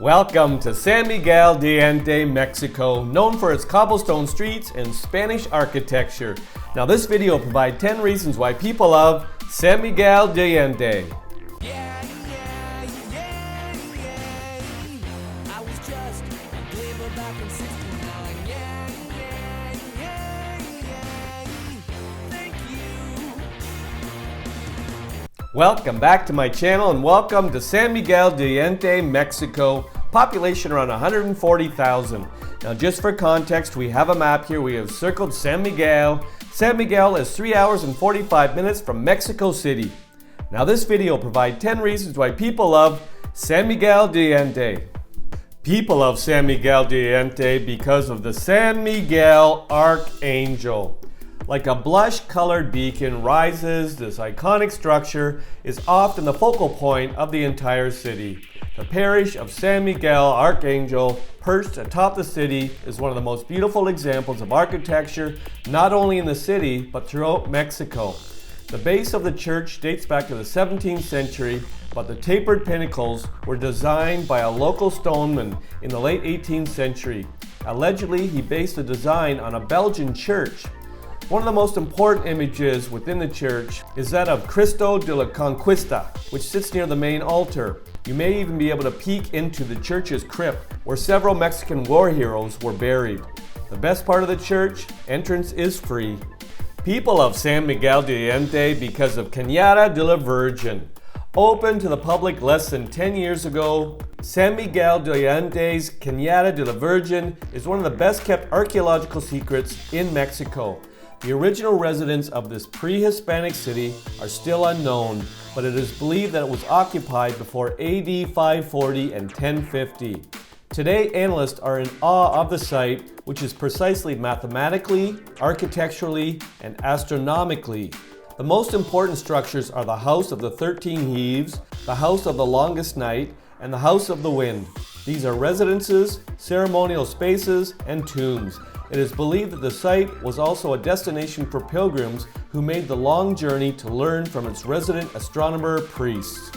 Welcome to San Miguel De Allende, Mexico, known for its cobblestone streets and Spanish architecture. Now this video will provide 10 reasons why people love San Miguel De Allende. Welcome back to my channel and welcome to San Miguel De Allende, Mexico. Population around 140,000. Now just for context, we have a map here. We have circled San Miguel. San Miguel is 3 hours and 45 minutes from Mexico City. Now this video will provide 10 reasons why people love San Miguel De Allende. People love San Miguel De Allende because of the San Miguel Arcangel. Like a blush-colored beacon rises, this iconic structure is often the focal point of the entire city. The parish of San Miguel Arcangel, perched atop the city, is one of the most beautiful examples of architecture, not only in the city, but throughout Mexico. The base of the church dates back to the 17th century, but the tapered pinnacles were designed by a local stoneman in the late 18th century. Allegedly, he based the design on a Belgian church. One of the most important images within the church is that of Cristo de la Conquista, which sits near the main altar. You may even be able to peek into the church's crypt, where several Mexican war heroes were buried. The best part of the church, entrance is free. People of San Miguel de Allende because of Cañada de la Virgen. Opened to the public less than 10 years ago, San Miguel de Allende's Cañada de la Virgen is one of the best kept archaeological secrets in Mexico. The original residents of this pre-Hispanic city are still unknown, but it is believed that it was occupied before AD 540 and 1050. Today, analysts are in awe of the site, which is precisely mathematically, architecturally, and astronomically. The most important structures are the House of the 13 Heaves, the House of the Longest Night, and the House of the Wind. These are residences, ceremonial spaces, and tombs. It is believed that the site was also a destination for pilgrims who made the long journey to learn from its resident astronomer priests.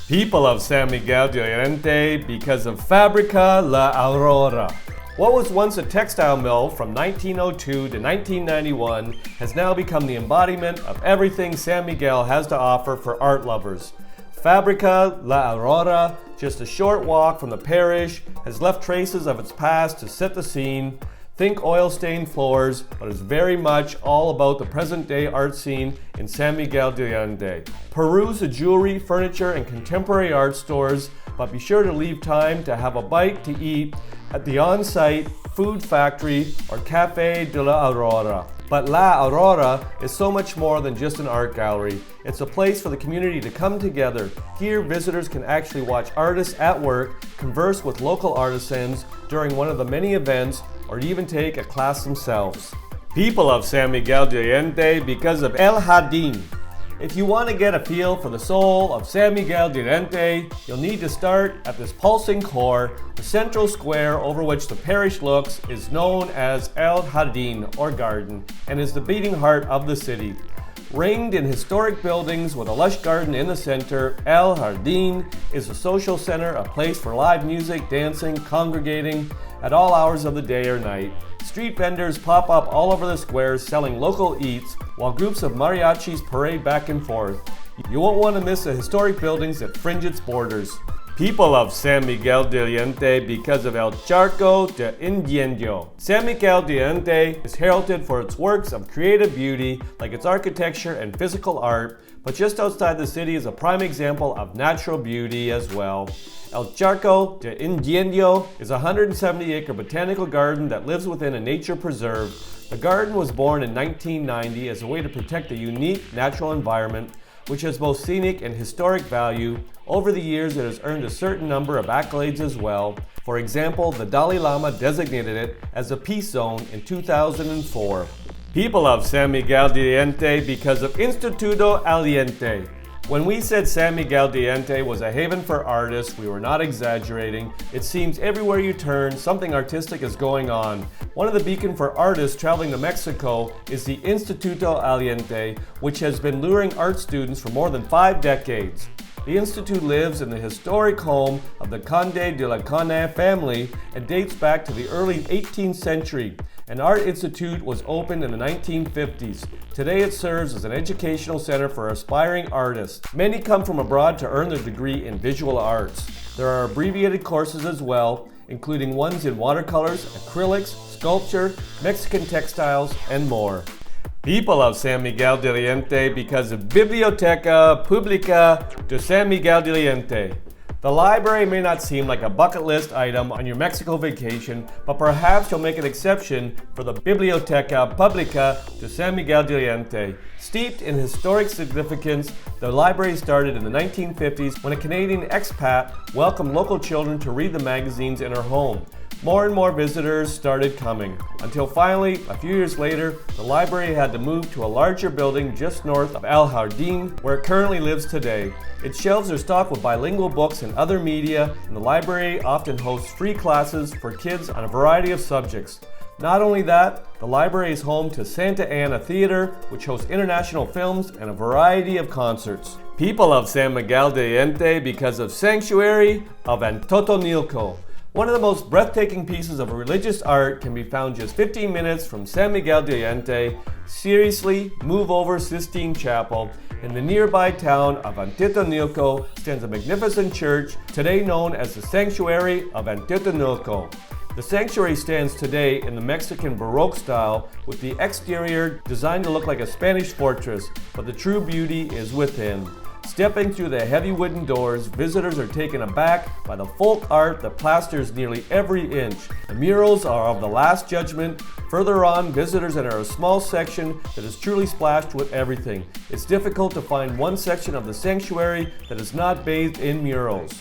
People of San Miguel De Allende because of Fabrica La Aurora. What was once a textile mill from 1902 to 1991 has now become the embodiment of everything San Miguel has to offer for art lovers. Fabrica La Aurora, just a short walk from the parish, has left traces of its past to set the scene. Think oil-stained floors, but it's very much all about the present-day art scene in San Miguel De Allende. Peruse the jewelry, furniture, and contemporary art stores, but be sure to leave time to have a bite to eat at the on-site food factory or Café de la Aurora. But La Aurora is so much more than just an art gallery. It's a place for the community to come together. Here, visitors can actually watch artists at work, converse with local artisans during one of the many events, or even take a class themselves. People of San Miguel De Allende because of El Jardin. If you want to get a feel for the soul of San Miguel De Allende, you'll need to start at this pulsing core. The central square over which the parish looks is known as El Jardin, or Garden, and is the beating heart of the city. Ringed in historic buildings with a lush garden in the center, El Jardin is a social center, a place for live music, dancing, congregating at all hours of the day or night. Street vendors pop up all over the squares selling local eats, while groups of mariachis parade back and forth. You won't want to miss the historic buildings that fringe its borders. People of San Miguel De Allende because of El Charco De Ingenio. San Miguel De Allende is heralded for its works of creative beauty, like its architecture and physical art, but just outside the city is a prime example of natural beauty as well. El Charco De Ingenio is a 170-acre botanical garden that lives within a nature preserve. The garden was born in 1990 as a way to protect a unique natural environment, which has both scenic and historic value. Over the years, it has earned a certain number of accolades as well. For example, the Dalai Lama designated it as a peace zone in 2004. People of San Miguel De Allende because of Instituto Allende. When we said San Miguel De Allende was a haven for artists, we were not exaggerating. It seems everywhere you turn, something artistic is going on. One of the beacons for artists traveling to Mexico is the Instituto Allende, which has been luring art students for more than 5 decades. The Institute lives in the historic home of the Conde de la Canne family and dates back to the early 18th century. An art institute was opened in the 1950s. Today it serves as an educational center for aspiring artists. Many come from abroad to earn their degree in visual arts. There are abbreviated courses as well, including ones in watercolors, acrylics, sculpture, Mexican textiles, and more. People of San Miguel De Allende because of Biblioteca, Publica de San Miguel De Allende. The library may not seem like a bucket list item on your Mexico vacation, but perhaps you'll make an exception for the Biblioteca Publica de San Miguel De Allende. Steeped in historic significance, the library started in the 1950s when a Canadian expat welcomed local children to read the magazines in her home. More and more visitors started coming, until finally, a few years later, the library had to move to a larger building just north of El Jardin, where it currently lives today. Its shelves are stocked with bilingual books and other media, and the library often hosts free classes for kids on a variety of subjects. Not only that, the library is home to Santa Ana Theater, which hosts international films and a variety of concerts. People of San Miguel De Allende because of Sanctuary of Atotonilco. One of the most breathtaking pieces of religious art can be found just 15 minutes from San Miguel De Allende. Seriously, move over Sistine Chapel. In the nearby town of Atotonilco stands a magnificent church, today known as the Sanctuary of Atotonilco. The sanctuary stands today in the Mexican Baroque style, with the exterior designed to look like a Spanish fortress, but the true beauty is within. Stepping through the heavy wooden doors, visitors are taken aback by the folk art that plasters nearly every inch. The murals are of the Last Judgment. Further on, visitors enter a small section that is truly splashed with everything. It's difficult to find one section of the sanctuary that is not bathed in murals.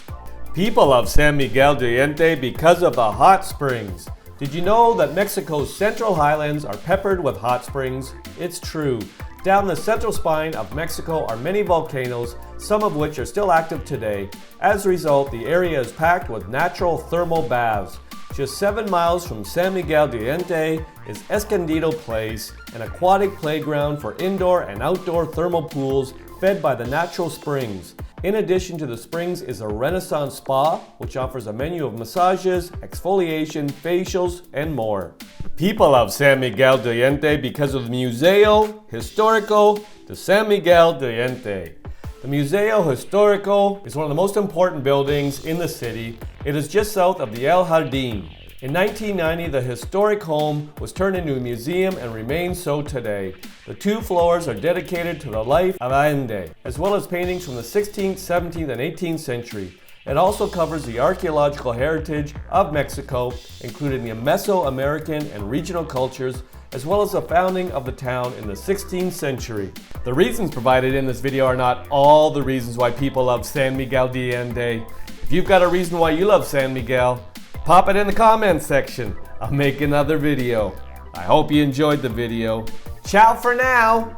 People of San Miguel De Allende because of the hot springs. Did you know that Mexico's central highlands are peppered with hot springs? It's true. Down the central spine of Mexico are many volcanoes, some of which are still active today. As a result, the area is packed with natural thermal baths. Just 7 miles from San Miguel De Allende is Escondido Place, an aquatic playground for indoor and outdoor thermal pools fed by the natural springs. In addition to the springs is a Renaissance spa, which offers a menu of massages, exfoliation, facials, and more. People of San Miguel De Allende because of the Museo Historico de San Miguel De Allende. The Museo Historico is one of the most important buildings in the city. It is just south of the El Jardin. In 1990, the historic home was turned into a museum and remains so today. The 2 floors are dedicated to the life of Allende, as well as paintings from the 16th, 17th, and 18th century. It also covers the archaeological heritage of Mexico, including the Mesoamerican and regional cultures, as well as the founding of the town in the 16th century. The reasons provided in this video are not all the reasons why people love San Miguel De Allende. If you've got a reason why you love San Miguel, pop it in the comments section. I'll make another video. I hope you enjoyed the video. Ciao for now!